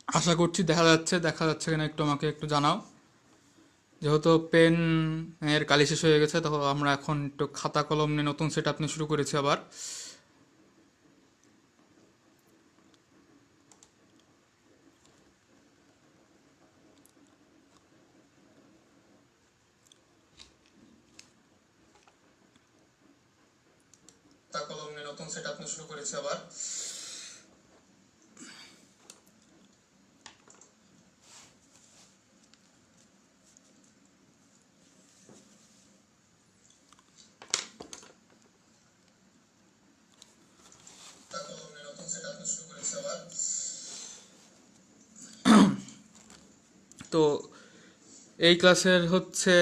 আশা করছি দেখা যাচ্ছে কিনা একটু আমাকে একটু জানাও। যেহেতু পেন এর কালি শেষ হয়ে গেছে, তো আমরা এখন একটু খাতা কলম নিয়ে নতুন সেট আপ নিয়ে শুরু করেছি আবার। খাতা কলম নিয়ে নতুন সেট আপ নিয়ে শুরু করেছি আবার। খাতা কলম নিয়ে নতুন সেট আপ নিয়ে শুরু করেছি আবার। তো এই ক্লাসের হচ্ছে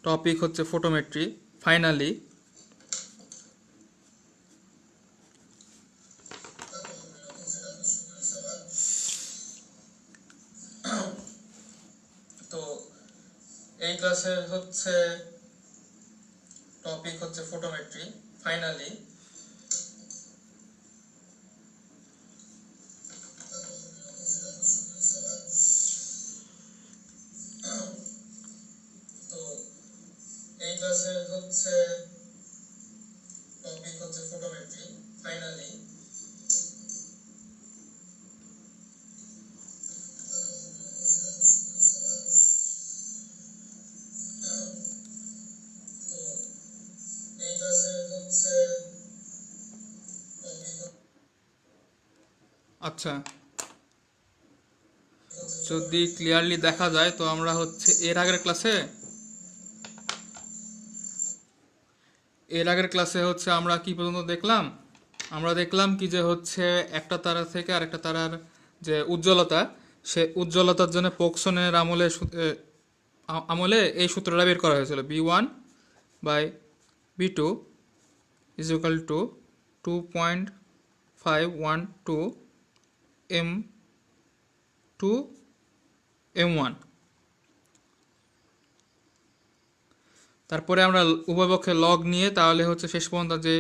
টপিক হচ্ছে ফটোমেট্রি ফাইনালি। তো এই ক্লাসের হচ্ছে টপিক হচ্ছে ফটোমেট্রি ফাইনালি। তো এই ক্লাসের হচ্ছে টপিক হচ্ছে ফটোমেট্রি ফাইনালি। তো এই ক্লাসের হচ্ছে আচ্ছা, যদি ক্লিয়ারলি দেখা যায় তো আমরা হচ্ছে এর আগের ক্লাসে হচ্ছে আমরা কি পর্যন্ত দেখলাম। আমরা দেখলাম কি যে হচ্ছে একটা তারা থেকে আরেকটা তারার যে উজ্জ্বলতা, সে উজ্জ্বলতার জন্য পোকসনের আমলে এই সূত্রটা বের করা হয়েছিল, b1/b2 is equal two 2.512 m2m1। তারপরে আমরা উভয়পক্ষে লগ নিয়ে তাহলে হচ্ছে শেষ পর্যন্ত যে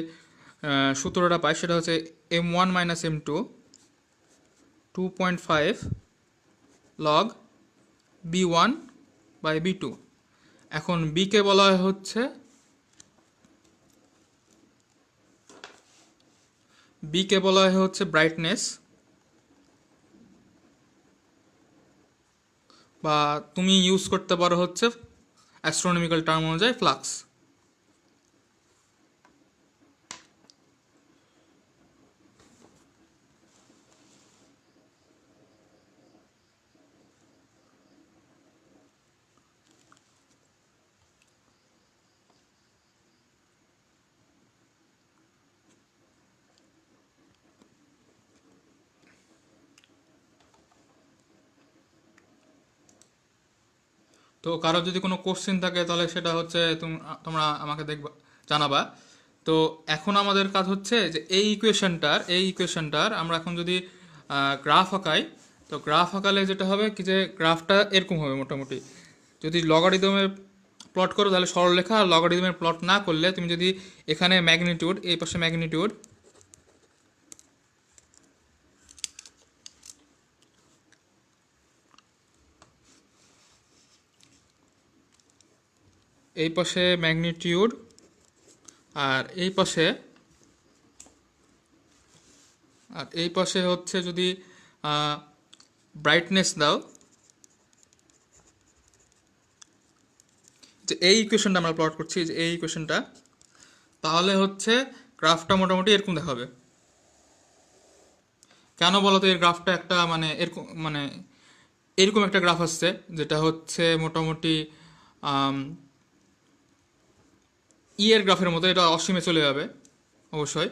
সূত্রটা পাই সেটা হচ্ছে m1 - m2 2.5 লগ b1/b2। এখন বিকে বলা হচ্ছে ব্রাইটনেস, বা তুমি ইউজ করতে পারো হচ্ছে অ্যাস্ট্রোনমিক্যাল টার্ম অনুযায়ী ফ্লাক্স। তো কারো যদি কোনো কোশ্চেন থাকে তাহলে সেটা হচ্ছে তোমরা আমাকে জানাবা। তো এখন আমাদের কাজ হচ্ছে যে এই ইকুয়েশনটার আমরা এখন যদি গ্রাফ আঁকাই, তো গ্রাফ আঁকালে যেটা হবে কি যে গ্রাফটা এরকম হবে মোটামুটি। যদি লগারিদমের প্লট করো তাহলে সরলরেখা, আর লগারিদমের প্লট না করলে তুমি যদি এখানে ম্যাগনিটিউড, এই পাশে ম্যাগনিটিউড, এই পাশে ম্যাগনিটিউড, আর এই পাশে হচ্ছে যদি ব্রাইটনেস দাও, যে এই ইকুয়েশনটা আমরা প্লট করছি, যে এই ইকুয়েশনটা, তাহলে হচ্ছে গ্রাফটা মোটামুটি এরকম দেখাবে। কেন বলো তো? এর গ্রাফটা একটা এরকম একটা গ্রাফ আসছে, যেটা হচ্ছে মোটামুটি এর গ্রাফের মতো, এটা অসীমে চলে যাবে অবশ্যই।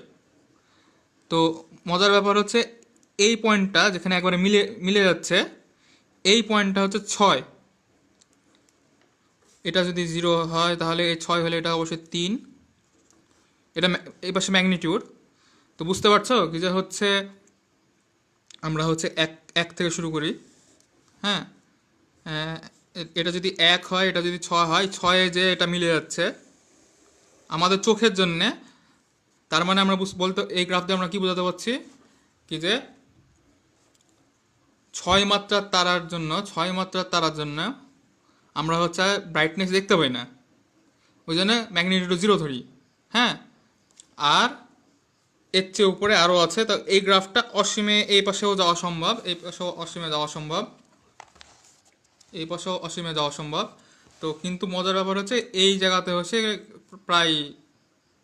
তো মজার ব্যাপার হচ্ছে এই পয়েন্টটা যেখানে একবারে মিলে মিলে যাচ্ছে, এই পয়েন্টটা হচ্ছে 6। এটা যদি 0 হয় তাহলে এই 6 হলে এটা অবশ্যই 3। এটা এই পাশে ম্যাগনিটিউড। তো বুঝতে পারছো কি যে হচ্ছে আমরা হচ্ছে এক এক থেকে শুরু করি। হ্যাঁ, এটা যদি 1 হয়, এটা যদি 6 হয়, 6-এ যে এটা মিলে যাচ্ছে আমাদের চোখের জন্যে, তার মানে আমরা বলতে এই গ্রাফ দিয়ে আমরা কি বোঝাতে পারছি কি যে ছয় মাত্রার তারার জন্য আমরা হচ্ছে ব্রাইটনেস দেখতে পাই না, ওই জন্য ম্যাগনিটিউড 0 ধরি। হ্যাঁ, আর এর চেয়ে উপরে আরও আছে। তো এই গ্রাফটা অসীমে এই পাশেও যাওয়া সম্ভব, এই পাশেও অসীমে যাওয়া সম্ভব, এই পাশেও অসীমে যাওয়া সম্ভব। তো কিন্তু মজার ব্যাপার হচ্ছে এই জায়গাতে হচ্ছে প্রায়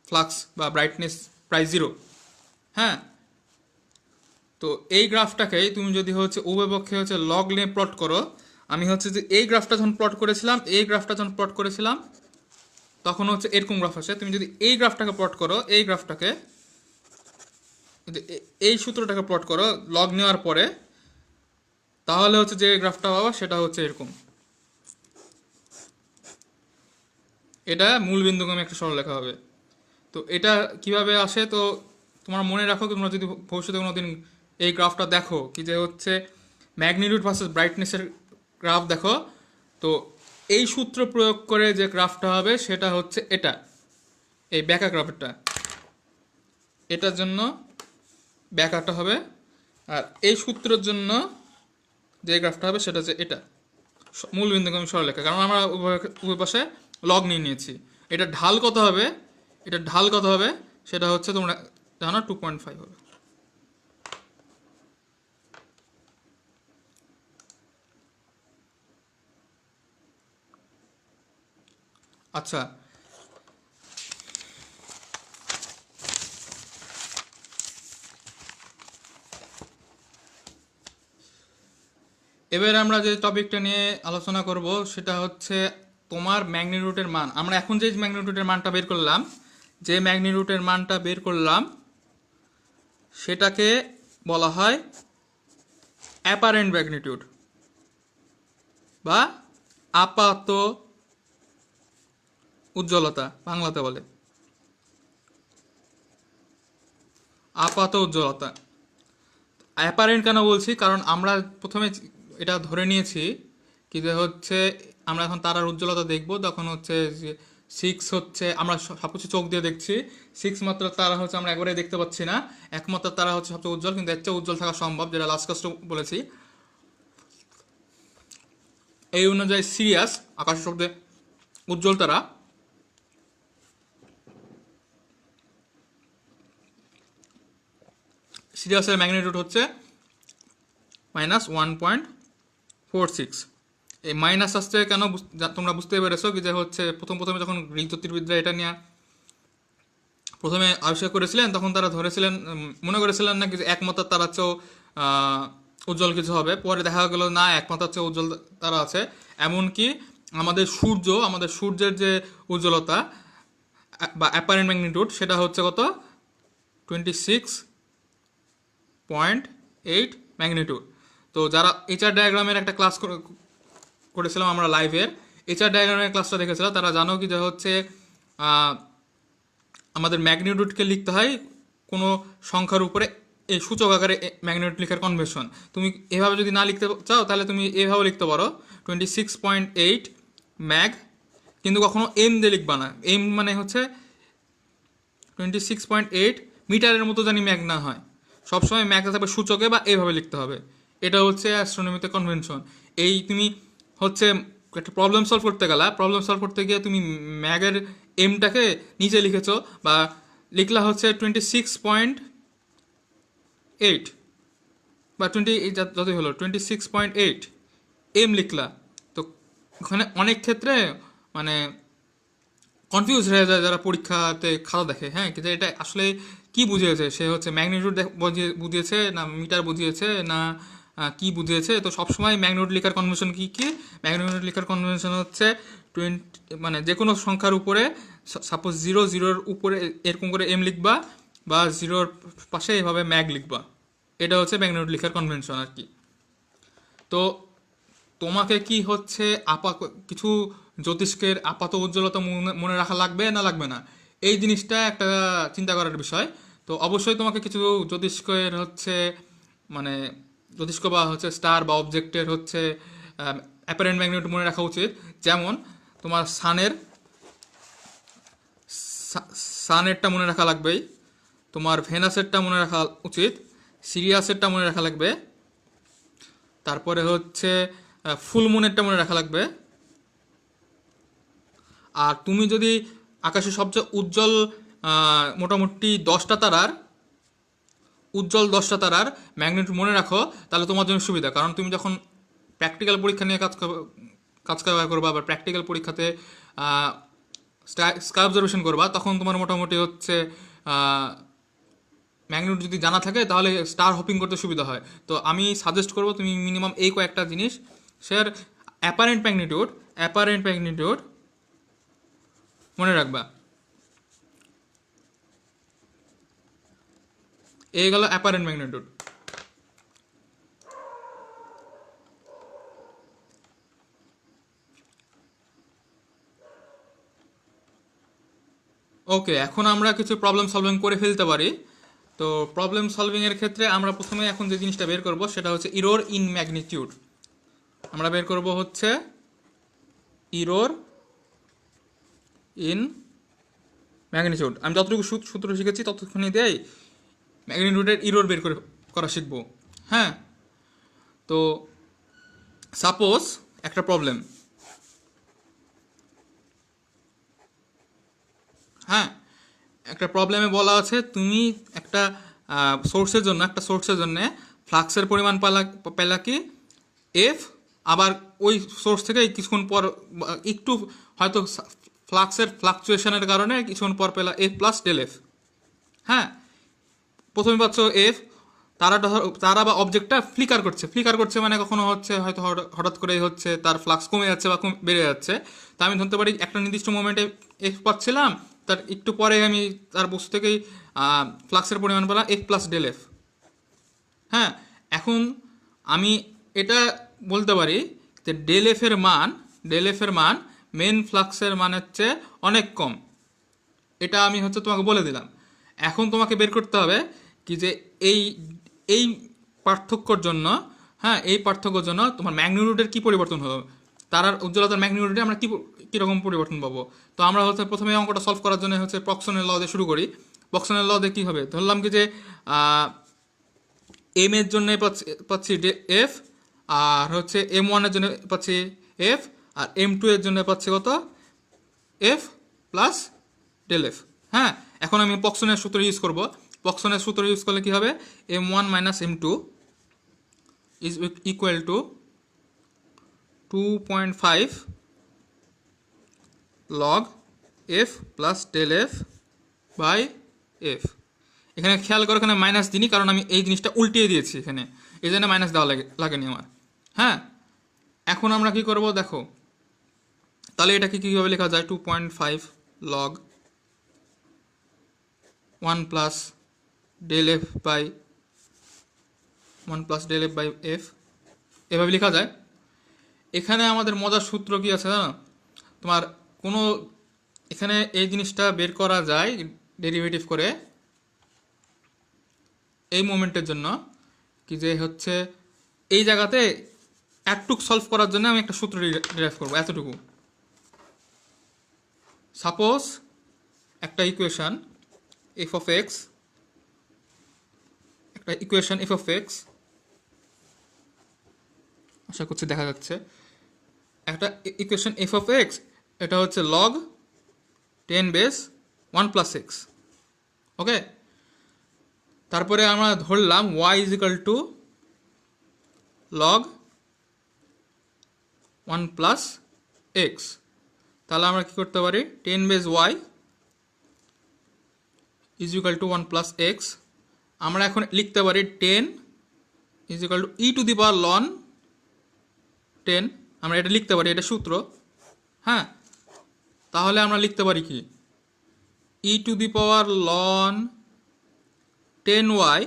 ফ্লাক্স বা ব্রাইটনেস প্রায় 0। হ্যাঁ, তো এই গ্রাফটাকেই তুমি যদি হচ্ছে উভয় পক্ষে হচ্ছে লগ নিয়ে প্লট করো, আমি হচ্ছে যে এই গ্রাফটা যখন প্লট করেছিলাম তখন হচ্ছে এরকম গ্রাফ আসে। তুমি যদি এই গ্রাফটাকে প্লট করো, এই সূত্রটাকে প্লট করো লগ নেওয়ার পরে, তাহলে হচ্ছে যে গ্রাফটা পাবা সেটা হচ্ছে এরকম। এটা মূল বিন্দুগামী একটা সরলরেখা হবে। তো এটা কিভাবে আসে, তো তোমার মনে রাখো, তোমরা যদি ভবিষ্যতে কোনো দিন এই গ্রাফটা দেখো, কি যে হচ্ছে ম্যাগনিটিউড ভার্সেস ব্রাইটনেসের গ্রাফ দেখো, তো এই সূত্র প্রয়োগ করে যে গ্রাফটা হবে সেটা হচ্ছে এটা, এই ব্যাকা গ্রাফটা, এটার জন্য ব্যাকাটা হবে। আর এই সূত্রের জন্য যে গ্রাফটা হবে সেটা হচ্ছে এটা, মূল বিন্দুগামী সরলরেখা। কারণ আমরা উভয় পাশে লগ নিয়ে নিয়েছি। এটা ঢাল কত হবে, সেটা হচ্ছে তোমরা জানো 2.5 হবে। আচ্ছা, এবার আমরা যে টপিকটা নিয়ে আলোচনা করব সেটা হচ্ছে তোমার ম্যাগনিটিউডের মান। আমরা এখন যে ম্যাগনিটিউডের মানটা বের করলাম, সেটাকে বলা হয় অ্যাপারেন্ট ম্যাগনিটিউড বা আপাত উজ্জ্বলতা, বাংলাতে বলে আপাত উজ্জ্বলতা। অ্যাপারেন্ট কেন বলছি, কারণ আমরা প্রথমে এটা ধরে নিয়েছি কি যে হচ্ছে আমরা এখন তারার উজ্জ্বলতা দেখব, তখন হচ্ছে যে 6 হচ্ছে, আমরা সব কিছু চোখ দিয়ে দেখছি, 6 মাত্রার তারা হচ্ছে আমরা একবারে দেখতে পাচ্ছি না, একমাত্রার তারা হচ্ছে সবচেয়ে উজ্জ্বল, কিন্তু এর চেয়ে উজ্জ্বল থাকা সম্ভব, যেটা লাস্ট কাস্ট বলেছি। এই অনুযায়ী সিরিয়াস, আকাশের শব্দে উজ্জ্বল তারা, সিরিয়াসের ম্যাগনিটিউড হচ্ছে -1.46। এই মাইনাস আসছে কেন তোমরা বুঝতে পেরেছো কি যে হচ্ছে প্রথমে যখন গ্রিক জ্যোতির্বিদরা এটা নিয়ে প্রথমে আবিষ্কার করেছিলেন, তখন তারা ধরেছিলেন, মনে করেছিলেন না কি যে একমাত্রার তারা চেয়েও উজ্জ্বল কিছু হবে। পরে দেখা গেল না, একমাত্রার চেয়ে উজ্জ্বল তারা আছে। এমনকি আমাদের সূর্যের যে উজ্জ্বলতা বা অ্যাপারেন্ট ম্যাগনিটিউড, সেটা হচ্ছে কত, 26.8 ম্যাগনিটিউড। তো যারা এইচআর ডায়াগ্রামের একটা ক্লাস করেছিলাম আমরা লাইভের, এইচআর ডায়াগ্রামের ক্লাসটা দেখেছিলাম, তারা জানো কি যে হচ্ছে আমাদের ম্যাগনিটিউডকে লিখতে হয় কোনো সংখ্যার উপরে এই সূচক আকারে ম্যাগনিটিউড লেখার কনভেনশন। তুমি এভাবে যদি না লিখতে চাও তাহলে তুমি এভাবে লিখতে পারো 26.8 ম্যাগ, কিন্তু কখনো এম দিয়ে লিখবা না। এম মানে হচ্ছে 26.8 মিটারের মতো জানি ম্যাগ না হয়, সবসময় ম্যাগ থাকবে সূচকে বা এভাবে লিখতে হবে। এটা হচ্ছে অ্যাস্ট্রোনমিতে কনভেনশন। এই তুমি হচ্ছে একটা প্রবলেম সলভ করতে গিয়ে তুমি ম্যাগের এমটাকে নিচে লিখেছো, বা লিখলা হচ্ছে 26.8 বা যতই হলো 26.8 এম লিখলা। তো ওখানে অনেক ক্ষেত্রে মানে কনফিউজ হয়ে যায় যারা পরীক্ষাতে খাতা দেখে, হ্যাঁ, কিন্তু এটা আসলে কি বুঝিয়েছে, সে হচ্ছে ম্যাগনিটিউড বুঝিয়েছে না মিটার বুঝিয়েছে না কি বুঝিয়েছে। তো সবসময় ম্যাগনিটিউড লেখার কনভেনশন কি ম্যাগনিটিউড লেখার কনভেনশন হচ্ছে 20, মানে যে কোনো সংখ্যার উপরে, সাপোজ 0 উপরে এরকম করে এম লিখবা, বা 0 পাশে এভাবে ম্যাগ লিখবা। এটা হচ্ছে ম্যাগনিটিউড লেখার কনভেনশন আর কি। তো তোমাকে কি হচ্ছে কিছু জ্যোতিষ্কের আপাত উজ্জ্বলতা মনে রাখা লাগবে না, এই জিনিসটা একটা চিন্তা করার বিষয়। তো অবশ্যই তোমাকে কিছু জ্যোতিষ্কের হচ্ছে মানে জ্যোতিষ্ক বা হচ্ছে স্টার বা অবজেক্টের হচ্ছে অ্যাপারেন্ট ম্যাগনিটিউড মনে রাখা উচিত। যেমন তোমার সানেরটা মনে রাখা লাগবেই, তোমার ভেনাসেরটা মনে রাখা উচিত, সিরিয়াসেরটা মনে রাখা লাগবে, তারপরে হচ্ছে ফুল মুনেরটা মনে রাখা লাগবে। আর তুমি যদি আকাশে সবচেয়ে উজ্জ্বল মোটামুটি 10টা তারার ম্যাগনিটিউড মনে রাখো, তাহলে তোমার জন্য সুবিধা। কারণ তুমি যখন প্র্যাকটিক্যাল পরীক্ষা নিয়ে কাজ করবা বা প্র্যাকটিক্যাল পরীক্ষাতে স্কাই অবজারভেশন করবা, তখন তোমার মোটামুটি হচ্ছে ম্যাগনিটিউড যদি জানা থাকে তাহলে স্টার হপিং করতে সুবিধা হয়। তো আমি সাজেস্ট করবো তুমি মিনিমাম এই কয়েকটা জিনিস শেয়ার অ্যাপারেন্ট ম্যাগনিটিউড মনে রাখবা। এই গেল অ্যাপারেন্ট ম্যাগনিটিউড। ওকে, এখন আমরা কিছু প্রবলেম সলভিং করে ফেলতে পারি। তো প্রবলেম সলভিং এর ক্ষেত্রে আমরা প্রথমে এখন যে জিনিসটা বের করব সেটা হচ্ছে ইরর ইন ম্যাগনিটিউড। আমরা বের করব হচ্ছে ইরর ইন ম্যাগনিটিউড। আমি যতটুকু সূত্র শিখেছি ততক্ষণই দেয় ম্যাগনিটিউডের ইরর বের করা শিখবো। হ্যাঁ, তো সাপোজ একটা প্রবলেম, হ্যাঁ, একটা প্রবলেমে বলা আছে তুমি একটা সোর্সের জন্য ফ্লাক্সের পরিমাণ পেলা কি এফ, আবার ওই সোর্স থেকে কিছুক্ষণ পর একটু হয়তো ফ্লাক্সের ফ্লাকচুয়েশনের কারণে কিছুক্ষণ পর পেলা এফ প্লাস ডেল এফ। হ্যাঁ, প্রথমে পাচ্ছ এফ, তারা বা অবজেক্টটা ফ্লিকার করছে মানে কখনো হচ্ছে হয়তো হঠাৎ করে হচ্ছে তার ফ্লাক্স কমে যাচ্ছে বা বেড়ে যাচ্ছে। তা আমি ধরতে পারি একটা নির্দিষ্ট মোমেন্টে এফ পাচ্ছিলাম, তার একটু পরে আমি তার বস্তু থেকেই ফ্লাক্সের পরিমাণ পেলাম এফ প্লাস ডেল এফ। হ্যাঁ, এখন আমি এটা বলতে পারি যে ডেল এফের মান মেন ফ্লাক্সের মানের চেয়ে অনেক কম। এটা আমি হচ্ছে তোমাকে বলে দিলাম। এখন তোমাকে বের করতে হবে কি যে এই এই পার্থক্যর জন্য, হ্যাঁ, এই পার্থক্যর জন্য তোমার ম্যাগনিটিউডের কি পরিবর্তন হলো, তারার উজ্জ্বলতার ম্যাগনিটিউডে আমরা কীরকম পরিবর্তন পাবো। তো আমরা হচ্ছে প্রথমে অঙ্কটা সলভ করার জন্য হচ্ছে প্রক্সনের ল দিয়ে শুরু করি। প্রক্সনের ল দিয়ে কী হবে, ধরলাম কি যে এম এর জন্য পাচ্ছি এফ, আর হচ্ছে এম ওয়ানের জন্য পাচ্ছি এফ, আর এম টু এর জন্য পাচ্ছি কত এফ প্লাস ডেল এফ। হ্যাঁ, এখন আমি পক্সনের সূত্র ইউজ করব। পক্সনের সূত্র ইউজ করলে কি হবে, M one minus M two is equal to 2.5 log F plus del F by F. এখানে খেয়াল করো, এখানে মাইনাস দিনই, কারণ আমি এই জিনিসটা উল্টিয়ে দিয়েছি এখানে, এই জন্য মাইনাস দেওয়া লাগেনি আমার। হ্যাঁ, এখন আমরা কি করব দেখো, তাহলে এটাকে কীভাবে লেখা যায়, 2.5 log 1 plus del F by F, এভাবে লেখা যায়। এখানে আমাদের মজার সূত্র কি আছে জানো, তোমার কোনো এখানে এই জিনিসটা বের করা যায় ডেরিভেটিভ করে এই মোমেন্টের জন্য, কি যে হচ্ছে এই জায়গাতে একটুক সলভ করার জন্য আমি একটা সূত্র ডিরাইভ করবো, এতটুকু। সাপোজ একটা ইকুয়েশন এফ অফ এক্স, আশা করছি দেখা যাচ্ছে, একটা ইকুয়েশন এফ অফ এক্স, এটা হচ্ছে লগ 10 বেস 1 প্লাস এক্স। ওকে, তারপরে আমরা ধরলাম y is equal to log 1 plus x. তাহলে আমরা কি করতে পারি, 10 base y is equal to 1 plus x. আমরা এখন লিখতে পারি 10 is equal to E to the power loan 10, আমরা এটা লিখতে পারি, এটা সূত্র। হ্যাঁ, তাহলে আমরা লিখতে পারি কি, ই টু দি পাওয়ার লন 10y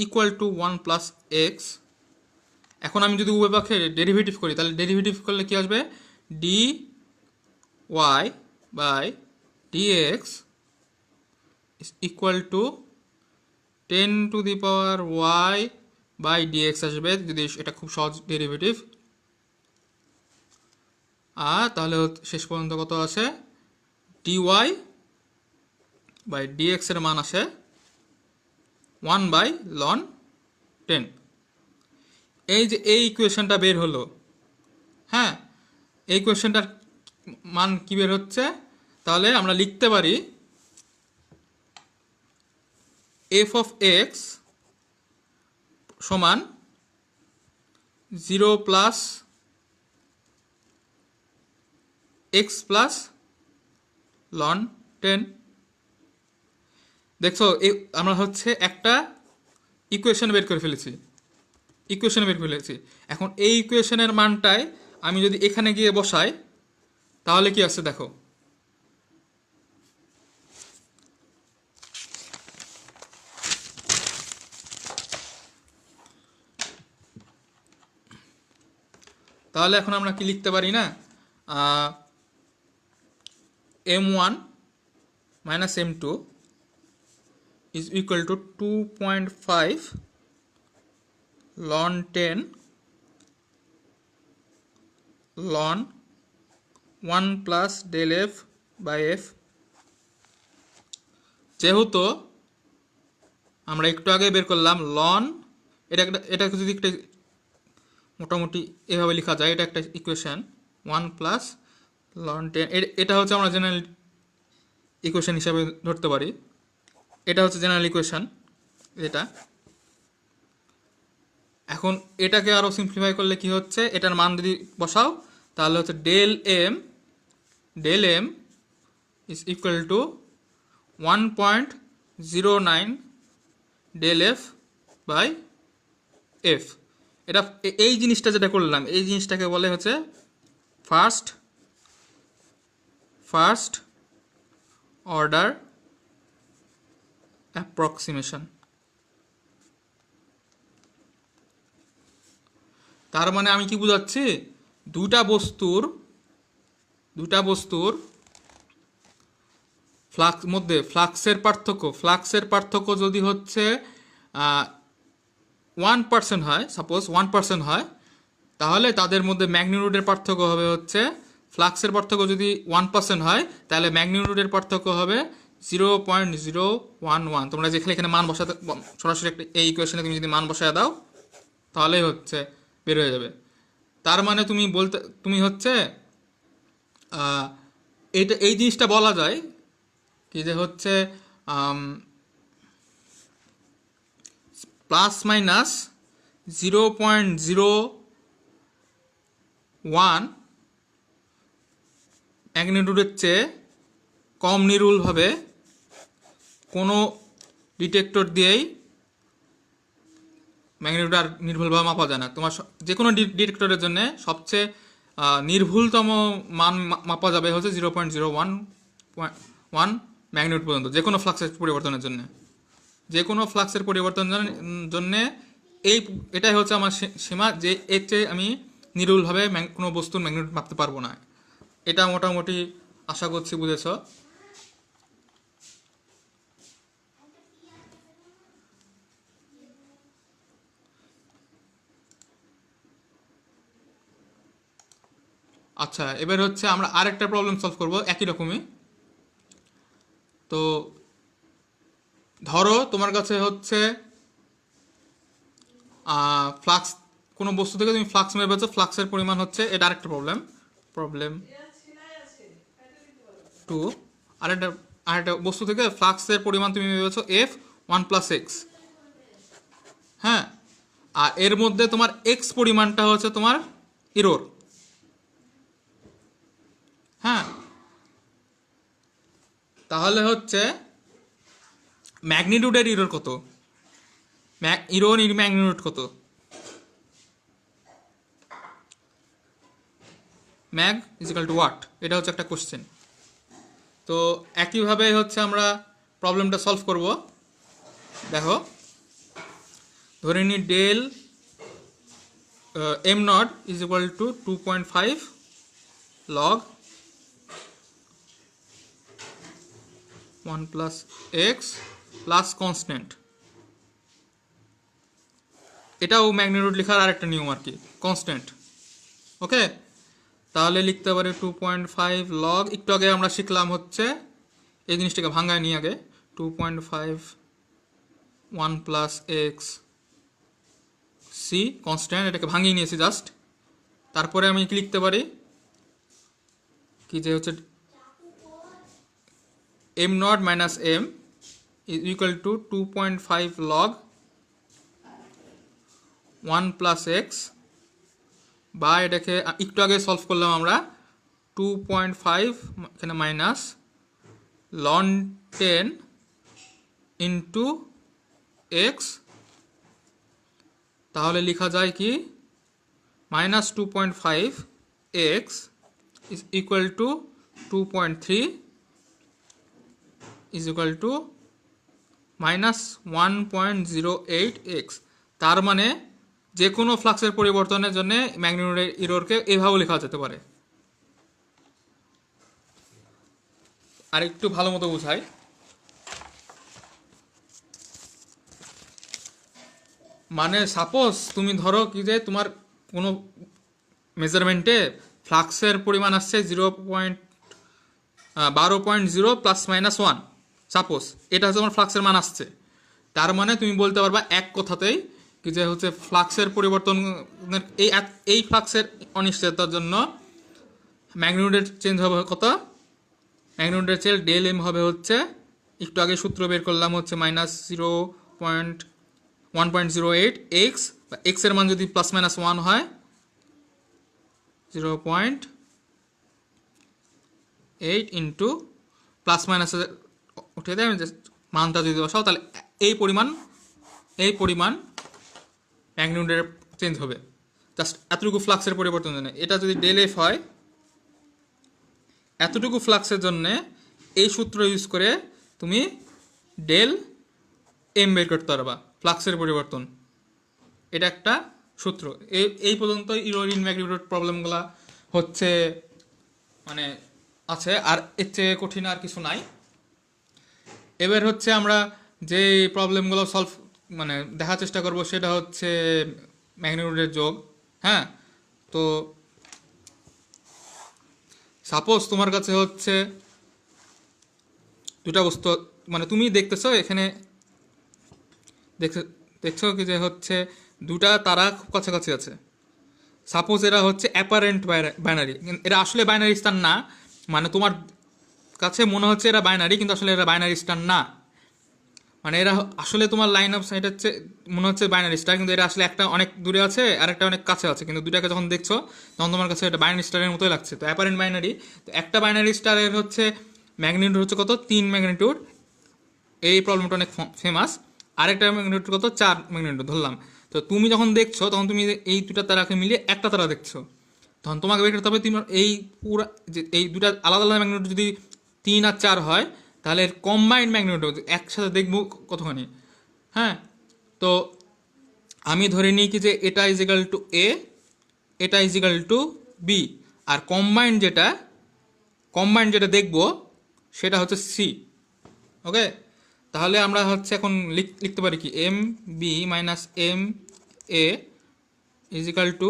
equal to 1 plus x. এখন আমি যদি উভয় পক্ষে ডেরিভেটিভ করি, তাহলে ডেরিভেটিভ করলে কি আসবে, d y by d x is equal to 10 to the power y by d x আসবে, যদি এটা খুব সহজ ডেরিভেটিভ। আর তাহলে শেষ পর্যন্ত কত আসে, ডি ওয়াই বাই ডি এক্সের মান আসে 1 বাই লন 10। এই যে এই ইকুয়েশনটা বের হলো, হ্যাঁ, এই ইকুয়েশনটার মান কি বের হচ্ছে, তাহলে আমরা লিখতে পারি এফ অফ এক্স সমান 0 প্লাস এক্স প্লাস লন 10। দেখছো আমরা হচ্ছে একটা ইকুয়েশন বের করে ফেলেছি, এখন এই ইকুয়েশনের মানটাই আমি যদি এখানে গিয়ে বসাই তাহলে কি আছে দেখো। তাহলে এখন আমরা কি লিখতে পারি না, m1 minus m2 is equal to 2.5 ln 10 ln 1 plus del F by f. যেহেতু আমরা একটু আগে বের করলাম লন, এটাকে যদি একটা মোটামুটি এভাবে লেখা যায়, এটা একটা ইকুয়েশন 1 প্লাস লন 10, এটা হচ্ছে আমরা জেনারেল ইকুয়েশন হিসাবে ধরতে পারি, এটা হচ্ছে জেনারেল ইকুয়েশন এটা। এখন এটাকে আরও সিম্পলিফাই করলে কি হচ্ছে, এটার মান যদি বসাও তাহলে হচ্ছে del m is equal to 1.09 del F by f. এটা এই জিনিসটা যেটা করলাম, এই জিনিসটাকে বলে হচ্ছে ফার্স্ট অর্ডার অ্যাপ্রক্সিমেশন। তার মানে আমি কি বুঝাচ্ছি, দুটা বস্তুর ফ্লাক্সের পার্থক্য যদি হচ্ছে 1% হয়, সাপোজ 1% হয়, তাহলে তাদের মধ্যে ম্যাগনিটিউডের পার্থক্য হবে হচ্ছে, ফ্লাক্সের পার্থক্য যদি 1% হয় তাহলে ম্যাগনিটিউডের পার্থক্য হবে 0.011। তোমরা যেখানে এখানে মান বসাতে, সরাসরি একটা এই ইকুয়েশনে তুমি যদি মান বসায় দাও তাহলেই হচ্ছে বের হয়ে যাবে। তার মানে তুমি হচ্ছে এই জিনিসটা বলা যায় কি যে হচ্ছে প্লাস মাইনাস 0.01 ম্যাগনিটিউডের চেয়ে কম নির্ভুলভাবে কোনো ডিটেক্টর দিয়েই ম্যাগনিটিউড আর নির্ভুলভাবে মাপা যায় না। তোমার যে কোনো ডিটেক্টরের জন্য সবচেয়ে নির্ভুলতম মান মাপা যাবে হচ্ছে 0.011 ম্যাগনিটিউড পর্যন্ত, যে কোনো ফ্লাক্সের পরিবর্তনের জন্য এটাই হচ্ছে আমার সীমা, যে এর চেয়ে আমি নির্ভুলভাবে কোনো বস্তুর ম্যাগনিটিউড মাপতে পারবো না। এটা মোটামুটি আশা করছি বুঝেছ। আচ্ছা, এবার হচ্ছে আমরা আরেকটা প্রবলেম সলভ করব একই রকমই। তো ধরো তোমার কাছে হচ্ছে ফ্লাক্স, কোনো বস্তু থেকে তুমি ফ্লাক্স মেরে পেয়েছো, ফ্লাক্সের পরিমাণ হচ্ছে, এটা আরেকটা প্রবলেম 2। আরেকটা বস্তু থেকে ফ্লাক্সের পরিমাণ তুমি পেয়েছো এফ 1 প্লাস এক্স, হ্যাঁ, আর এর মধ্যে তোমার এক্স পরিমাণটা হচ্ছে তোমার ইরোর, হ্যাঁ। তাহলে হচ্ছে ম্যাগনিটিউডের ইরোর কত, ম্যাগনিটিউড কত, ম্যাগ ইজিক্যাল টু ওয়াট, এটা হচ্ছে একটা কোশ্চেন। তো একইভাবে হচ্ছে আমরা প্রবলেমটা সলভ করব। দেখো, ধরে নি del m not is equal to 2.5 log 1 plus x plus constant. এটাও ম্যাগনিটিউড লেখার আরেকটা নিয়ম আর কি, কনস্ট্যান্ট। ওকে, তাহলে লিখতে পারি 2.5 লগ, একটু আগে আমরা শিখলাম হচ্ছে এই জিনিসটাকে ভাঙায় নিয়ে আগে, 2.5 1 প্লাস এক্স সি কনস্ট্যান্ট, এটাকে ভাঙিয়ে নিয়েছি জাস্ট। তারপরে আমি কি লিখতে পারি, কি যে হচ্ছে m not minus m is equal to 2.5 log 1 plus x, বা এটাকে একটু আগে সলভ করলাম আমরা 2.5 এখানে মাইনাস লন 10 ইন্টু এক্স, তাহলে লেখা যায় কি minus 2.5 x is equal two 2.3 is equal two minus 1.08 x. তার মানে যে কোনো ফ্লাক্সের পরিবর্তনের জন্য ম্যাগনিটিউডের ইররকে এভাবে লেখা যেতে পারে। আর একটু ভালো মতো বোঝাই, মানে সাপোজ তুমি ধরো কি যে তোমার কোনো মেজারমেন্টে ফ্লাক্সের পরিমাণ আসছে 12.0 প্লাস মাইনাস 1, সাপোজ এটা হচ্ছে তোমার ফ্লাক্সের মান আসছে। তার মানে তুমি বলতে পারবা এক কথাতেই কি যে হচ্ছে ফ্লাক্সের পরিবর্তনের এই ফ্লাক্সের অনিশ্চয়তার জন্য ম্যাগনিটিউডের চেঞ্জ হবে কত, ম্যাগনিটিউডের চেঞ্জ ডেল এম হবে হচ্ছে, একটু আগে সূত্র বের করলাম হচ্ছে মাইনাস 1.08 এক্স, এক্স এর মান যদি প্লাস মাইনাস 1 হয় 0.8 ইন্টু প্লাস মাইনাস উঠে দেয় মানটা যদি বসাও, তাহলে এই পরিমাণ ম্যাগনিটিউডের চেঞ্জ হবে জাস্ট এতটুকু ফ্লাক্সের পরিবর্তন জন্য। এটা যদি ডেল এফ হয়, এতটুকু ফ্লাক্সের জন্য এই সূত্র ইউজ করে তুমি ডেল এম বের করতে পারবা ফ্লাক্সের পরিবর্তন। এটা একটা সূত্র। এই পর্যন্ত ইরর ইন ম্যাগনিটিউড প্রবলেমগুলো হচ্ছে মানে আছে, আর এর চেয়ে কঠিন আর কিছু নাই। এবার হচ্ছে আমরা যে প্রবলেমগুলো সলভ মানে দেখার চেষ্টা করব সেটা হচ্ছে ম্যাগনিটিউডের যোগ। হ্যাঁ, তো সাপোজ তোমার কাছে হচ্ছে দুটা বস্তু, মানে তুমি দেখতেছো এখানে দেখছো কি যে হচ্ছে দুটা তারা খুব কাছাকাছি আছে। সাপোজ এরা হচ্ছে অ্যাপারেন্ট বাইনারি, এরা আসলে বাইনারি স্টার না, মানে তোমার কাছে মনে হচ্ছে এরা বাইনারি কিন্তু আসলে এরা বাইনারি স্টার না। মানে এরা আসলে তোমার লাইন অফ সাইট হচ্ছে মনে হচ্ছে বাইনারি স্টার, কিন্তু এরা আসলে একটা অনেক দূরে আছে আর একটা অনেক কাছে আছে, কিন্তু দুটাকে যখন দেখছো তখন তোমার কাছে এটা বাইনারি স্টারের মতোই লাগছে। তো অ্যাপারেন্ট বাইনারি, তো একটা বাইনারি স্টারের হচ্ছে ম্যাগনিটিউড হচ্ছে কত 3 ম্যাগনিটিউড, এই প্রবলেমটা অনেক ফেমাস। আরেকটা ম্যাগনিটিউড কত 4 ম্যাগনিটিউড ধরলাম। তো তুমি যখন দেখছো তখন তুমি এই দুটা তারাকে মিলিয়ে একটা তারা দেখছো, তখন তোমাকে বের করতে হবে এই পুরা যে এই দুটা আলাদা আলাদা ম্যাগনিটিউড যদি 3 আর 4 হয় তাহলে এর কম্বাইন্ড ম্যাগনিটিউড একসাথে দেখবো কতখানি। হ্যাঁ, তো আমি ধরে নিই কি যে এটা ইজিক্যাল টু এ, এটা ইজিক্যাল টু বি, আর কম্বাইন্ড যেটা দেখবো সেটা হচ্ছে সি। ওকে, তাহলে আমরা হচ্ছে এখন লিখতে পারি কি M B minus M A is equal two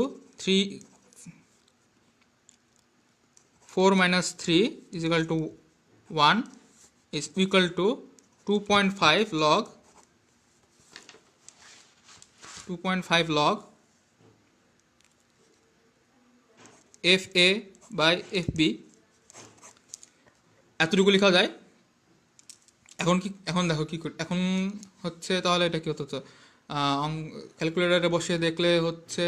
4 minus 3 is equal to 1 is equal to 2.5 log FA by FB, এতটুকু লেখা যায়। এখন দেখো কি করি, এখন হচ্ছে তাহলে এটা কি হতো, ক্যালকুলেটারে বসে দেখলে হচ্ছে,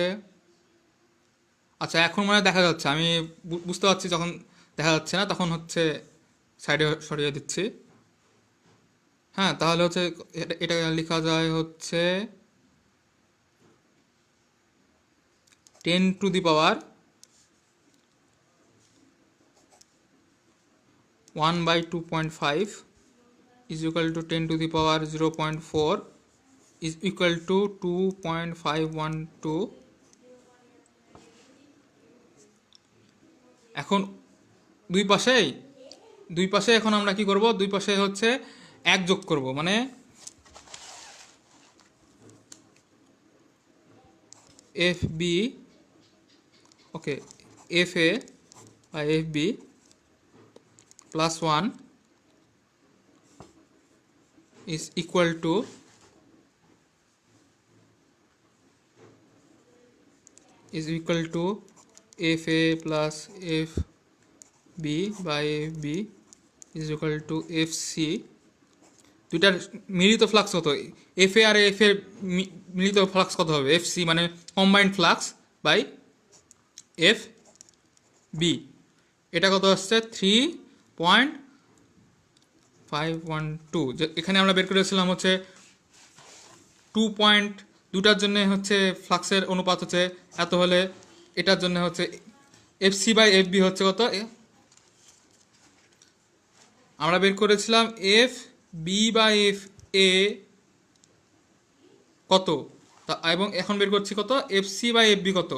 আচ্ছা এখন মানে দেখা যাচ্ছে, আমি বুঝতে পারছি যখন দেখা যাচ্ছে না তখন হচ্ছে সাইডে সরিয়ে দিচ্ছি। হ্যাঁ, তাহলে হচ্ছে এটা লেখা যায় হচ্ছে 10 to the power 1 by 2.5 is equal to 10 to the power 0.4 is equal to 2.512। এখন দুই পাশে এখন আমরা কি করব, দুই পাশে হচ্ছে এক যোগ করব, মানে F B, okay, F A বা F B plus 1 is equal to is equal to F A plus F B by F B is equal to F C. দুইটার মিলিত ফ্লাক্স কত? এফ এ আর এফ এর মিলিত ফ্লাক্স কত হবে? F c মানে combined flux by F b. এটা কত আসছে? 3.512। এখানে আমরা বের করেছিলাম হচ্ছে 2 দুটার জন্য হচ্ছে ফ্লাক্সের অনুপাত হচ্ছে এত হলে এটার জন্য হচ্ছে f c by F b হচ্ছে কত? আমরা বের করেছিলাম f B by f a কত, এবং এখন বের করছি কত? F c by F b কত।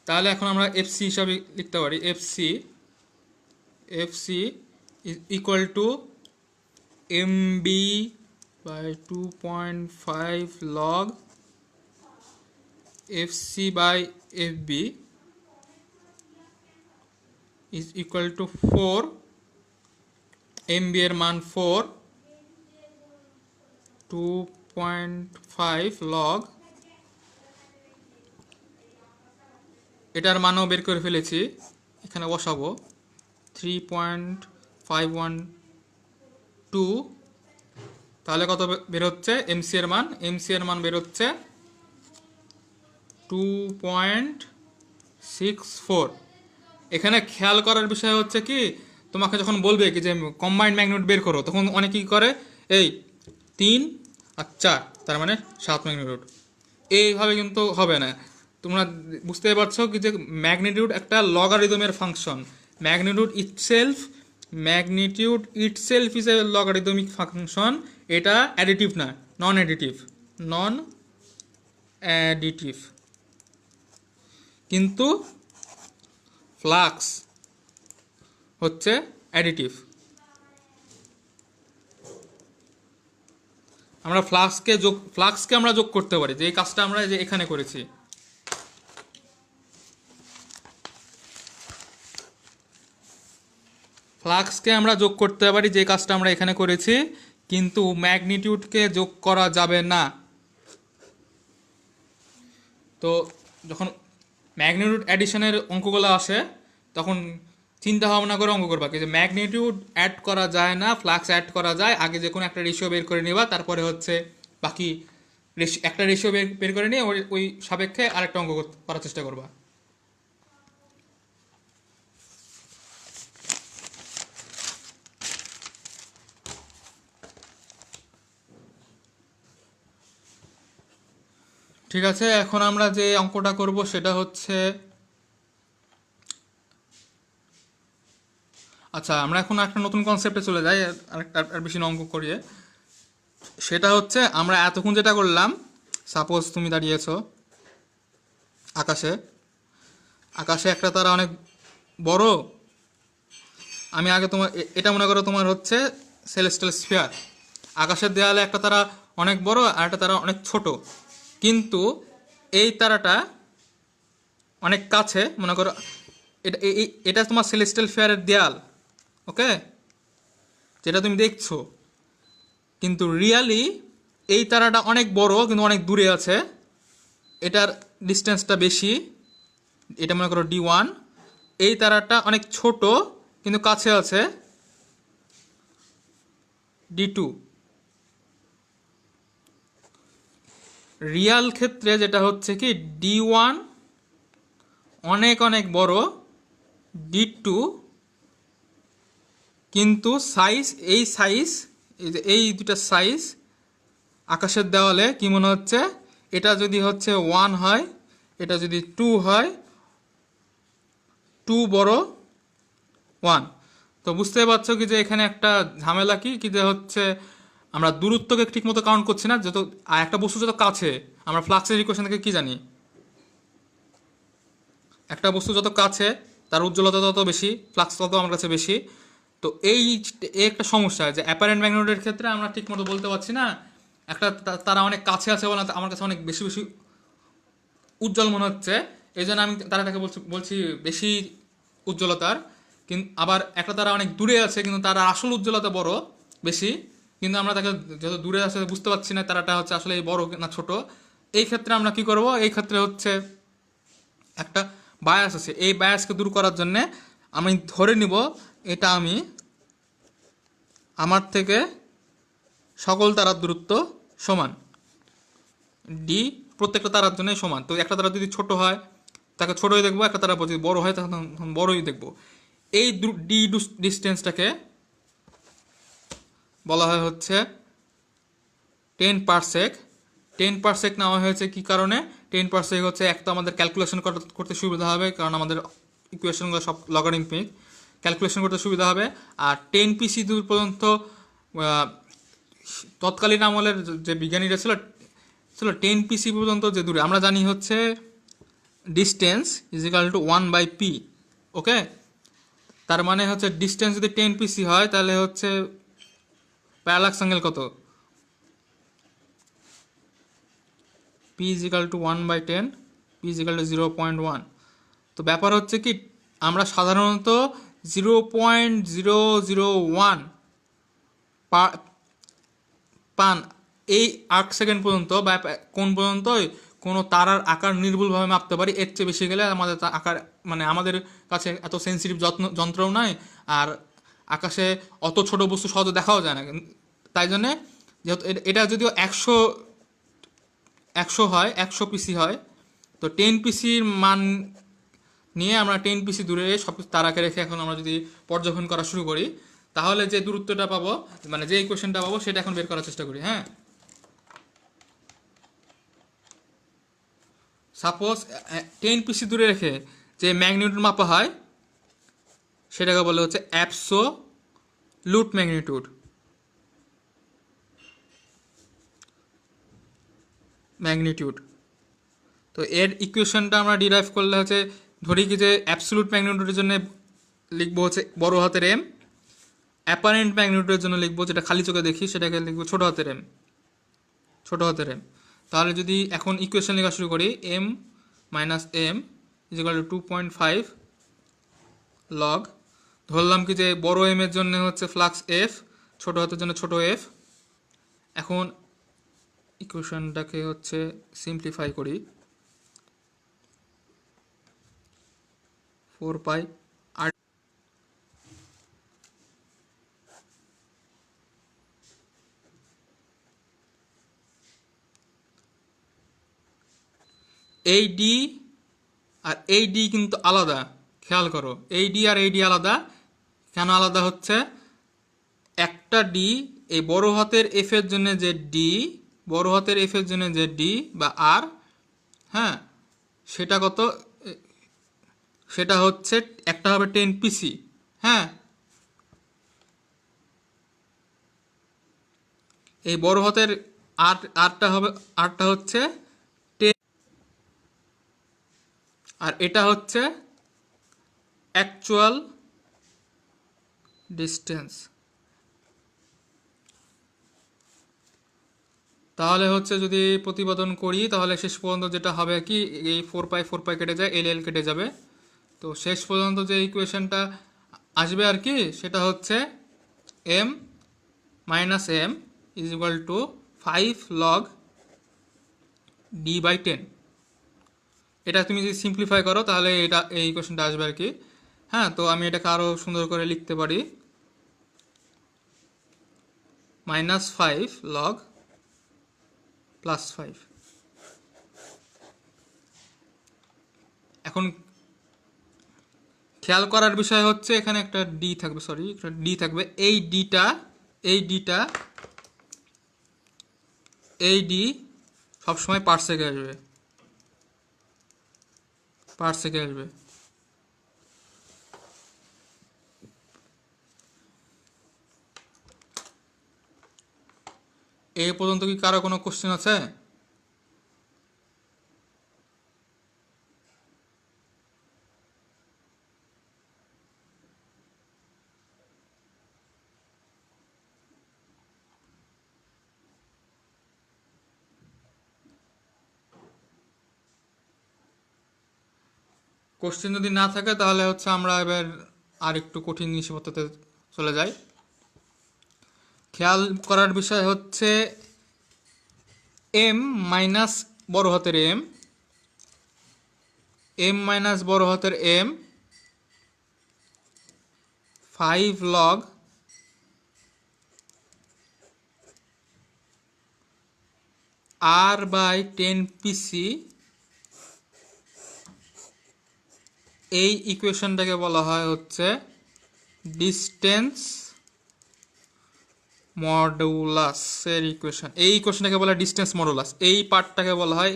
তাহলে এখন আমরা এফ সি হিসাবে লিখতে পারি f c is equal to m b by 2.5 log f c by F B is equal to 4। M b এর মান 4, 2.5 লগ, এটার মানও বের করে ফেলেছি, এখানে বসাবো 3.512। তাহলে কত বের হচ্ছে এমসি এর মান? এমসি এর মান বের হচ্ছে 2.64। এখানে খেয়াল করার বিষয় হচ্ছে কি, তোমাকে যখন বলবে কি যে কম্বাইন্ড ম্যাগনেট বের করো, তখন অনেকেই করে এই 3 আর 4, তার মানে 7 ম্যাগনিটিউড। এইভাবে কিন্তু হবে না। তোমরা বুঝতে পারছো কি যে ম্যাগনিটিউড একটা লগারিদমের function. Magnitude itself is a logarithmic function. এটা অ্যাডিটিভ না, নন অ্যাডিটিভ। কিন্তু ফ্লাক্স হচ্ছে অ্যাডিটিভ। আমরা ফ্লাক্সকে আমরা যোগ করতে পারি, যে এই কাজটা আমরা যে এখানে করেছি। ফ্লাক্সকে আমরা যোগ করতে পারি, যে কাজটা আমরা এখানে করেছি, কিন্তু ম্যাগনিটিউডকে যোগ করা যাবে না। তো যখন ম্যাগনিটিউড অ্যাডিশনের অঙ্কগুলো আসে তখন চিন্তা ভাবনা করে অঙ্ক করবা, যে ম্যাগনিটিউড অ্যাড করা যায় না, ফ্লাক্স অ্যাড করা যায়। আগে যে কোনো একটা রেশিও বের করে নিবা, তারপরে হচ্ছে বাকি একটা রেশিও বের করে নিয়ে ওই সাপেক্ষে আরেকটা অঙ্ক করার চেষ্টা করবা। ঠিক আছে, এখন আমরা যে অঙ্কটা করব সেটা হচ্ছে, আচ্ছা আমরা এখন একটা নতুন কনসেপ্টে চলে যাই, আর বেশি অঙ্ক করিয়ে। সেটা হচ্ছে আমরা এতক্ষণ যেটা করলাম, সাপোজ তুমি দাঁড়িয়েছো আকাশে, একটা তারা অনেক বড়। আমি আগে তোমার এটা মনে করো তোমার হচ্ছে সেলেস্টিয়াল স্ফিয়ার। আকাশের দেয়ালে একটা তারা অনেক বড় আর একটা তারা অনেক ছোট, কিন্তু এই তারাটা অনেক কাছে। মনে করো এটা তোমার সেলেস্টিয়াল স্ফিয়ারের দেয়াল, ওকে, যেটা তুমি দেখছো। কিন্তু রিয়ালি এই তারাটা অনেক বড় কিন্তু অনেক দূরে আছে, এটার ডিস্টেন্সটা বেশি, এটা মনে করো D1। এই তারাটা অনেক ছোট কিন্তু কাছে আছে, D2। রিয়াল ক্ষেত্রে যেটা হচ্ছে কি, D1 অনেক অনেক বড়, D2 কিন্তু সাইজ এই দুটা সাইজ আকাশের দেওয়ালে কি মনে হচ্ছে, এটা যদি হচ্ছে 1 হয়, এটা যদি 2 হয়, 2 বড় 1। তো বুঝতে পারছো কি যে এখানে একটা ঝামেলা কি যে হচ্ছে আমরা দূরত্বকে ঠিক মতো কাউন্ট করছি না। যত একটা বস্তু যত কাছে, আমরা ফ্লাক্সের ইকুয়েশন থেকে কি জানি, একটা বস্তু যত কাছে তার উজ্জ্বলতা তত বেশি, ফ্লাক্স তত আমার কাছে বেশি। তো এই একটা সমস্যা যে অ্যাপারেন্ট ম্যাগনেটের ক্ষেত্রে আমরা ঠিক মতো বলতে পারছি না, একটা তারা অনেক কাছে আছে বলে আমার কাছে অনেক বেশি বেশি উজ্জ্বল মনে হচ্ছে, এই জন্য আমি তারাটাকে বলছি বেশি উজ্জ্বলতার। কিন্তু আবার একটা তারা অনেক দূরে আছে কিন্তু তারা আসল উজ্জ্বলতা বড় বেশি, কিন্তু আমরা তাকে যত দূরে আছে বুঝতে পারছি না তারাটা হচ্ছে আসলে বড় না ছোট। এই ক্ষেত্রে আমরা কি করব, এই ক্ষেত্রে হচ্ছে একটা বায়াস আছে, এই বায়াসকে দূর করার জন্যে আমি ধরে নিব এটা আমি আমার থেকে সকল তারার দূরত্ব সমান, ডি প্রত্যেকটা তারার জন্য সমান। তো একটা তারা যদি ছোট হয় তাকে ছোটই দেখবো, একটা তারা যদি বড় হয় তখন বড়ই দেখবো। এই ডি ডিস্টেন্সটাকে বলা হয় হচ্ছে 10 পারসেক। 10 পারসেক নেওয়া হয়েছে কি কারণে? 10 পারসেক হচ্ছে এক তো আমাদের ক্যালকুলেশন করতে সুবিধা হবে, কারণ আমাদের ইকুয়েশনগুলো সব লগারিদমিক, ক্যালকুলেশন করতে সুবিধা হবে। আর 10 পিসি দূর পর্যন্ত তৎকালীন আমলের যে বিজ্ঞানীরা ছিল ছিল 10 পিসি পর্যন্ত যে দূরে, আমরা জানি হচ্ছে distance is equal to 1/p। ওকে, তার মানে হচ্ছে ডিস্টেন্স যদি 10 পিসি হয় তাহলে হচ্ছে প্যারালাক্স অ্যাঙ্গেল কত? p is equal to 1/10, p is equal to 0.1। তো ব্যাপার হচ্ছে কি, আমরা সাধারণত 0.001 পান এই আর্ক সেকেন্ড পর্যন্ত বা কোন পর্যন্ত কোনো তারার আকার নির্ভুলভাবে মাপতে পারি। এর চেয়ে বেশি গেলে আমাদের আকার মানে আমাদের কাছে এত সেন্সিটিভ যন্ত্রও নয়, আর আকাশে অত ছোট বস্তু সহজে দেখাও যায় না। তাই জন্যে যেহেতু এটা যদিও 100 হয়, 100 পিসি হয়, তো 10 পিসির মান নিয়ে আমরা 10 পিসি দূরে সব তারাকে রেখে এখন আমরা যদি পর্যবেক্ষণ করা শুরু করি, তাহলে যে দূরত্বটা পাবো মানে যে ইকুয়েশনটা পাবো সেটা এখন বের করার চেষ্টা করি। হ্যাঁ, সাপোজ 10 পিসি দূরে রেখে যে ম্যাগনিটিউড মাপা হয় সেটাকে বলে হচ্ছে অ্যাবসোলুট ম্যাগনিটিউড। তো এর ইকুয়েশনটা আমরা ডিরাইভ করলে হচ্ছে, ধরি কি যে অ্যাবসোলুট ম্যাগনিটিউডের জন্য লিখবো হচ্ছে বড় হাতের এম, অ্যাপারেন্ট ম্যাগনিটিউডের জন্য লিখবো যেটা খালি চোখে দেখি সেটাকে লিখবো ছোট হাতের এম। তাহলে যদি এখন ইকুয়েশন লেখা শুরু করি, m minus m is equal to 2.5 log, ধরলাম কি যে বড় এম এর জন্য হচ্ছে ফ্লাক্স এফ, ছোট হাতের জন্য ছোট এফ। এখন ইকুয়েশনটাকে হচ্ছে সিম্পলিফাই করি, 4 পাই আর এই ডি আর এই ডি কিন্তু আলাদা, খেয়াল করো এই ডি আর এই ডি আলাদা। কেন আলাদা হচ্ছে? একটা ডি এই বড় হাতের এফ এর জন্য যে ডি, বড় হাতের এফ এর জন্য যে ডি বা আর, হ্যাঁ সেটা কত? সেটা হচ্ছে একটা হবে 10 পিসি। হ্যাঁ, এই বড় হাতের আরটা হচ্ছে 10, আর এটা হচ্ছে অ্যাকচুয়াল ডিস্টেন্স। তাহলে হচ্ছে যদি প্রতিপাদন করি তাহলে শেষ পর্যন্ত যেটা হবে কি, এই 4 পাই কেটে যায়, এল কেটে যাবে। তো শেষ পর্যন্ত যে ইকুয়েশনটা আসবে আর কি, সেটা হচ্ছে m minus m is equal to 5 log d/10। এটা তুমি যদি সিম্পলিফাই করো তাহলে এই ইকুয়েশনটা আসবে আর কি। হ্যাঁ, তো আমি এটাকে আরও সুন্দর করে লিখতে পারি, -5 লগ +5। এখন খেয়াল করার বিষয় হচ্ছে এখানে একটা ডি থাকবে, একটা ডি থাকবে। এই ডি সবসময় পারসেকে আসবে, এই পর্যন্ত কি কারো কোনো কোশ্চেন আছে? কোশ্চেন যদি না থাকে তাহলে হচ্ছে আমরা এবার আর একটু কঠিন জিনিসপত্রতে চলে যাই। খেয়াল করার বিষয় হচ্ছে এম মাইনাস বড় হাতের এম, এম মাইনাস বড় হাতের এম 5 লগ r/10 pc, এই ইকুয়েশনটাকে বলা হয় হচ্ছে ডিস্টেন্স মডুলাসের ইকুয়েশন। এই ইকুয়েশনটাকে বলা হয় ডিস্টেন্স মডুলাস। এই পার্টটাকে বলা হয়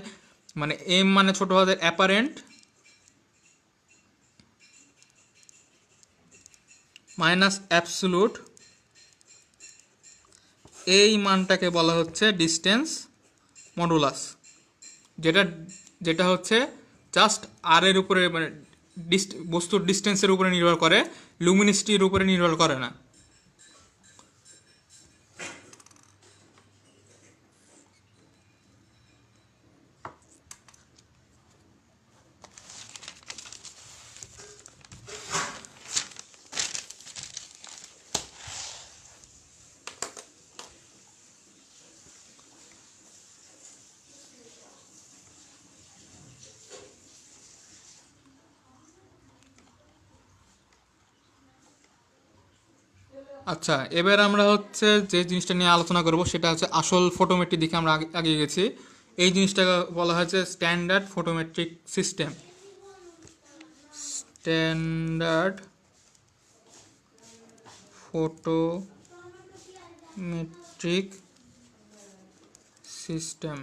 মানে এম মানে ছোট হাতের অ্যাপারেন্ট মাইনাস অ্যাবসোলুট, এই মানটাকে বলা হচ্ছে ডিস্টেন্স মডুলাস, যেটা যেটা হচ্ছে জাস্ট আর এর উপরে মানে বস্তুর ডিস্টেন্সের উপরে নির্ভর করে, লুমিনিসিটির উপরে নির্ভর করে না। আচ্ছা, এবার আমরা হচ্ছে যে জিনিসটা নিয়ে আলোচনা করব সেটা হচ্ছে আসল ফটোমেট্রিক দিকে আমরা আগে গেছি। এই জিনিসটাকে বলা হয়েছে standard photometric system. Standard photometric system.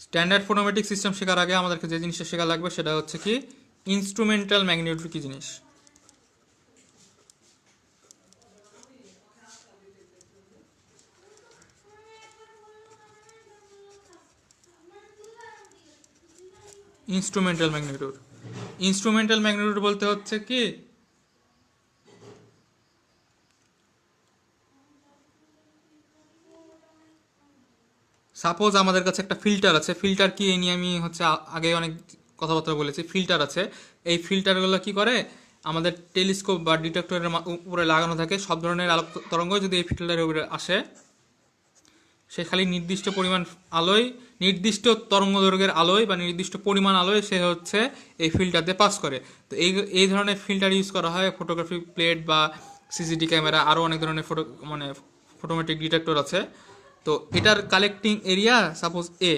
Standard photometric system শেখার আগে আমাদেরকে যে জিনিসটা শেখা লাগবে সেটা হচ্ছে কি ইনস্ট্রুমেন্টাল ম্যাগনিটিউড কি জিনিস। ইনস্ট্রুমেন্টাল ম্যাগনিটিউড, ইনস্ট্রুমেন্টাল ম্যাগনিটিউড বলতে হচ্ছে কি সাপোজ আমাদের কাছে একটা ফিল্টার আছে। ফিল্টার কি এই নিয়ে আমি হচ্ছে আগে অনেক কথাবার্তা বলেছি। ফিল্টার আছে, এই ফিল্টারগুলো কি করে আমাদের টেলিস্কোপ বা ডিটেক্টরের উপরে লাগানো থাকে। সব ধরনের আলোক তরঙ্গ যদি এই ফিল্টারের উপরে আসে, সে খালি নির্দিষ্ট পরিমাণ আলোয়, নির্দিষ্ট তরঙ্গ দৈর্ঘ্যের আলোয় বা নির্দিষ্ট পরিমাণ আলোয় সে হচ্ছে এই ফিল্টার দিয়ে পাস করে। তো এই ধরনের ফিল্টার ইউজ করা হয় ফটোগ্রাফি প্লেট বা সিসিডি ক্যামেরা, আরও অনেক ধরনের মানে ফটোমেট্রিক ডিটেক্টর আছে। তো এটার কালেক্টিং এরিয়া সাপোজ এ।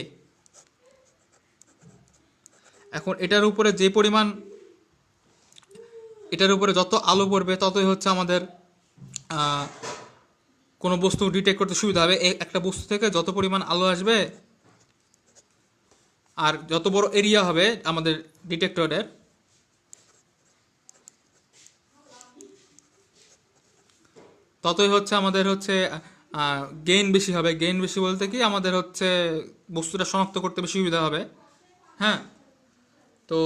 এখন এটার উপরে যত আলো পড়বে ততই হচ্ছে আমাদের কোনো বস্তু ডিটেক্ট করতে সুবিধা হবে। একটা বস্তু থেকে যত পরিমাণ আলো আসবে আর যত বড় এরিয়া হবে আমাদের ডিটেক্টরের, ততই হচ্ছে আমাদের হচ্ছে গেইন বেশি হবে। গেইন বেশি বলতে কি আমাদের হচ্ছে বস্তুটা শনাক্ত করতে বেশি সুবিধা হবে। হ্যাঁ, তো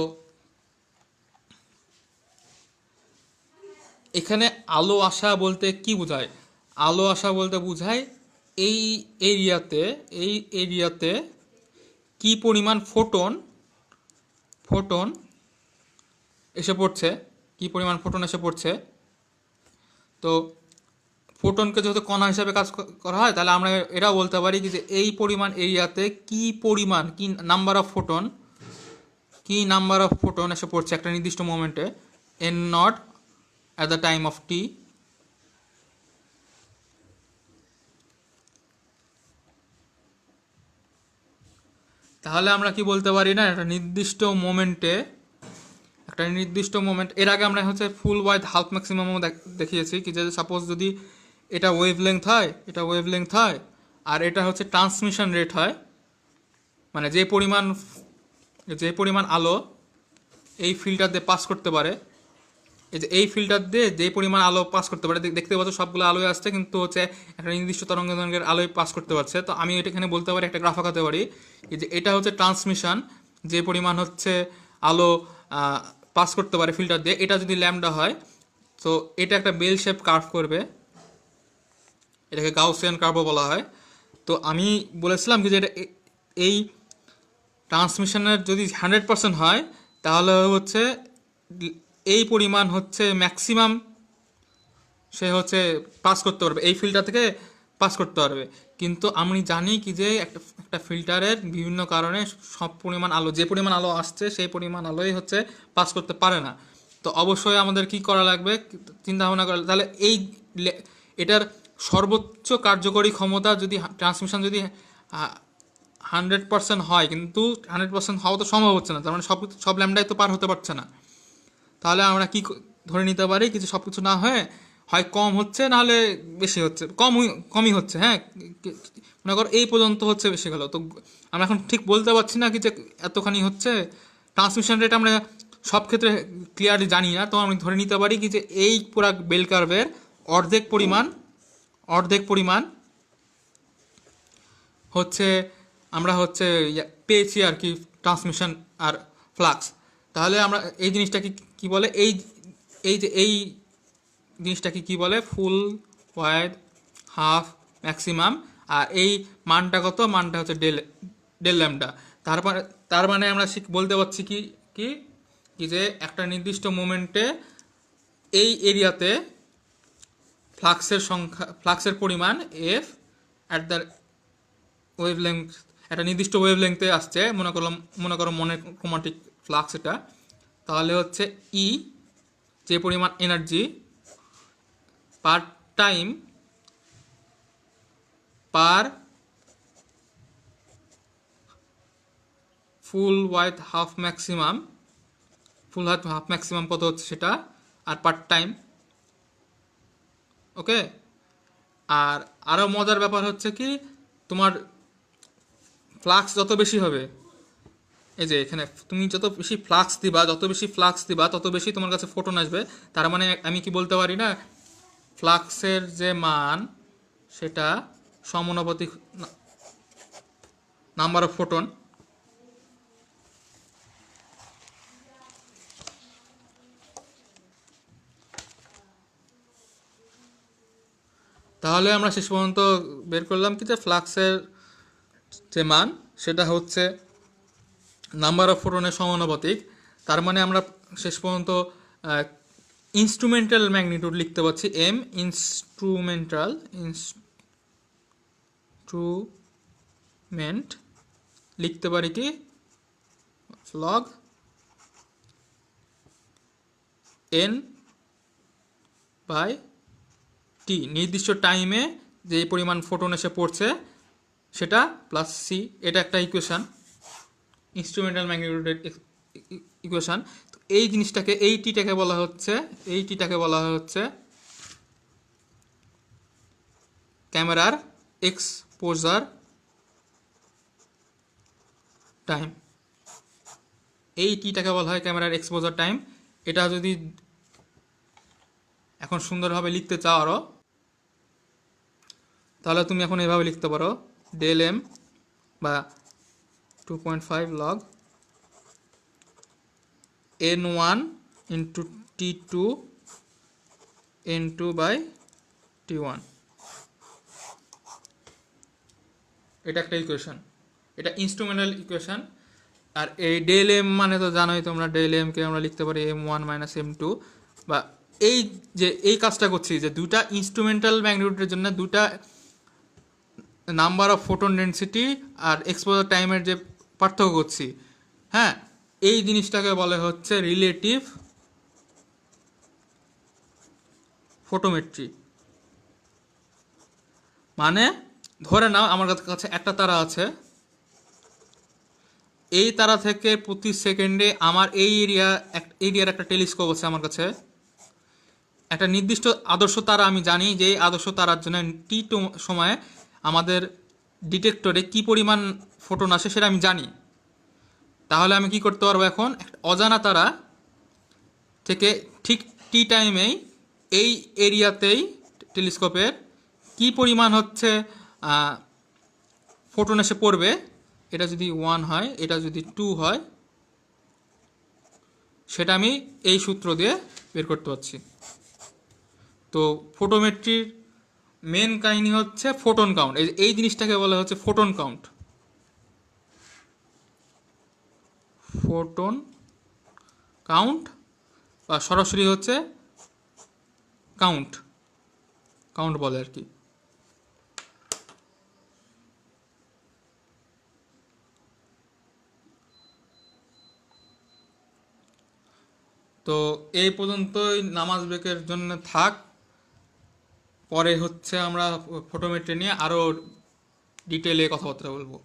এখানে আলো আসা বলতে কি বোঝায়? আলো আসা বলতে বোঝায় এই এরিয়াতে কি পরিমাণ ফোটন এসে পড়ছে, কি পরিমাণ ফোটন এসে পড়ছে। তো ফোটনকে যেহেতু কণা হিসাবে কাজ করা হয়, তাহলে আমরা এটাও বলতে পারি যে এই পরিমাণ এরিয়াতে কি নাম্বার অফ ফোটন এসে পড়ছে একটা নির্দিষ্ট মোমেন্টে, N not at the time of t। তাহলে আমরা কি বলতে পারি না, একটা নির্দিষ্ট মোমেন্ট, এর আগে আমরা হচ্ছে ফুল ওয়াইড হাফ ম্যাক্সিমামও দেখিয়েছি কি যে সাপোজ যদি এটা ওয়েভলেংথ হয় আর এটা হচ্ছে ট্রান্সমিশন রেট হয়, মানে যে পরিমাণ আলো এই ফিল্টার দিয়ে পাস করতে পারে, এই ফিল্টার দিয়ে যে পরিমাণ আলো পাস করতে পারে, দেখতে পাচ্ছ সবগুলো আলোয় আসছে কিন্তু হচ্ছে একটা নির্দিষ্ট তরঙ্গের আলোয় পাস করতে পারছে। তো আমি এটা এখানে বলতে পারি, একটা গ্রাফ আঁকাতে পারি যে এটা হচ্ছে ট্রান্সমিশন, যে পরিমাণ হচ্ছে আলো পাস করতে পারে ফিল্টার দিয়ে, এটা যদি ল্যামডা হয় তো এটা একটা বেল শেপ কার্ভ করবে, এটাকে গাউসিয়ান কার্ভও বলা হয়। তো আমি বলেছিলাম কি যে এটা এই ট্রান্সমিশনের যদি 100% হয় তাহলে হচ্ছে এই পরিমাণ হচ্ছে ম্যাক্সিমাম সে হচ্ছে পাস করতে পারবে, এই ফিল্টার থেকে পাস করতে পারবে। কিন্তু আমি জানি কি যে একটা একটা ফিল্টারের বিভিন্ন কারণে সব পরিমাণ আলো, যে পরিমাণ আলো আসছে সেই পরিমাণ আলোই হচ্ছে পাস করতে পারে না। তো অবশ্যই আমাদের কি করা লাগবে, চিন্তা ভাবনা করা, তাহলে এটার সর্বোচ্চ কার্যকরী ক্ষমতা যদি ট্রান্সমিশন যদি 100% হয়, কিন্তু 100% হওয়া তো সম্ভব হচ্ছে না, তার মানে সব সব ল্যাম্বডাই তো পার হতে পারছে না। তাহলে আমরা কি ধরে নিতে পারি, কিছু সব কিছু না হয়ে হয় কম হচ্ছে, নাহলে বেশি হচ্ছে, কমই হচ্ছে। হ্যাঁ, মনে করো এই পর্যন্ত হচ্ছে, বেশি গেল তো আমরা এখন ঠিক বলতে পারছি না কি যে এতখানি হচ্ছে। ট্রান্সমিশন রেট আমরা সব ক্ষেত্রে ক্লিয়ারলি জানি না, তো আমি ধরে নিতে পারি কি যে এই পুরা বেল কার্ভের অর্ধেক পরিমাণ অর্ধেক পরিমাণ হচ্ছে আমরা হচ্ছে পেয়েছি আর কি, ট্রান্সমিশন আর ফ্লাক্স। তাহলে আমরা এই জিনিসটাকে কি বলে, এই যে এই জিনিসটাকে কি বলে, ফুল ওয়াইড হাফ ম্যাক্সিমাম। আর এই মানটা কত, মানটা হচ্ছে ডেল ডেল ল্যামডা। তার মানে আমরা বলতে পারছি কি কি কি যে একটা নির্দিষ্ট মোমেন্টে এই এরিয়াতে ফ্লাক্সের পরিমাণ এফ অ্যাট দ্য ওয়েভলেংথ, একটা নির্দিষ্ট ওয়েভলেংথে আসছে, মনে করো মনোক্রোমাটিক ফ্লাক্স এটা। তাহলে হচ্ছে ই, যে পরিমাণ energy per time per full wide half maximum, full half maximum কত হচ্ছে সেটা, আর পার টাইম। ওকে। আর আরও মজার ব্যাপার হচ্ছে কি, তোমার ফ্লাক্স যত বেশি হবে, এই যে এখানে তুমি যত বেশি ফ্লাক্স দিবা তত বেশি তোমার কাছে ফোটন আসবে। তার মানে আমি কি বলতে পারি না, ফ্লাক্সের যে মান সেটা সমানুপাতিক নাম্বার অফ ফোটন। তাহলে আমরা শেষ পর্যন্ত বের করলাম কি যে ফ্লাক্সের যে মান সেটা হচ্ছে নাম্বার অফ ফোটনের সমানুপাতিক। তার মানে আমরা শেষ পর্যন্ত ইনস্ট্রুমেন্টাল ম্যাগনিটিউড লিখতে পারছি, এম ইনস্ট্রুমেন্ট লিখতে পারি কি লগ এন বাই টি, নির্দিষ্ট টাইমে যে পরিমাণ ফোটন এসে পড়ছে সেটা প্লাস সি। এটা একটা ইকুয়েশন, ইনস্ট্রুমেন্টাল ম্যাগনিটিউডের ইকুয়েশন। তো এই জিনিসটাকে, এই টিটাকে বলা হচ্ছে ক্যামেরার এক্সপোজার টাইম। এই টিটাকে বলা হয় ক্যামেরার এক্সপোজার টাইম। এটা যদি এখন সুন্দরভাবে লিখতে চাও আরও, তাহলে তুমি এখন এভাবে লিখতে পারো, ডেল এম বা 2.5 log n1 into t2 n2 by t1। এটা একটা ইকুয়েশন, এটা ইনস্ট্রুমেন্টাল ইকুয়েশন। আর এই ডেল এম মানে তো জানোই তোমরা, ডেল এমকে আমরা লিখতে পারি m1 মাইনাস m2। বা এই যে এই কাজটা করছি যে দুটা ইনস্ট্রুমেন্টাল ম্যাগনিটিউডের জন্য দুটা নাম্বার অফ ফোটন ডেনসিটি আর এক্সপোজার টাইমের যে পার্থক্য করছি, হ্যাঁ, এই জিনিসটাকে বলে হচ্ছে রিলেটিভ ফোটোমেট্রি। মানে ধরে নাও আমার কাছে একটা তারা আছে, এই তারা থেকে প্রতি সেকেন্ডে আমার এরিয়ার একটা টেলিস্কোপ আছে আমার কাছে, একটা নির্দিষ্ট আদর্শ তারা আমি জানি যে এই আদর্শ তারার জন্য টি সময়ে আমাদের ডিটেক্টরে কি পরিমাণ ফোটন আসে সেটা আমি জানি। তাহলে আমি কি করতে পারবো, এখন একটা অজানা তারা থেকে ঠিক টি টাইমেই এই এরিয়াতেই টেলিস্কোপের কি পরিমাণ হচ্ছে ফোটন এসে পড়বে, এটা যদি 1 হয়, এটা যদি 2 হয়, সেটা আমি এই সূত্র দিয়ে বের করতে পারছি। তো ফোটোমেট্রির মেন কাহিনী হচ্ছে ফোটন কাউন্ট। এই জিনিসটাকে বলা হচ্ছে ফোটন কাউন্ট। ফোটন কাউন্ট বা সরাসরি হচ্ছে কাউন্ট। কাউন্ট বলে আর কি। তো এই পর্যন্তই নামাজ ব্রেকের জন্য থাক। পরে হচ্ছে আমরা ফটোমেট্রি নিয়ে আরো ডিটেলে কথাবার্তা বলবো।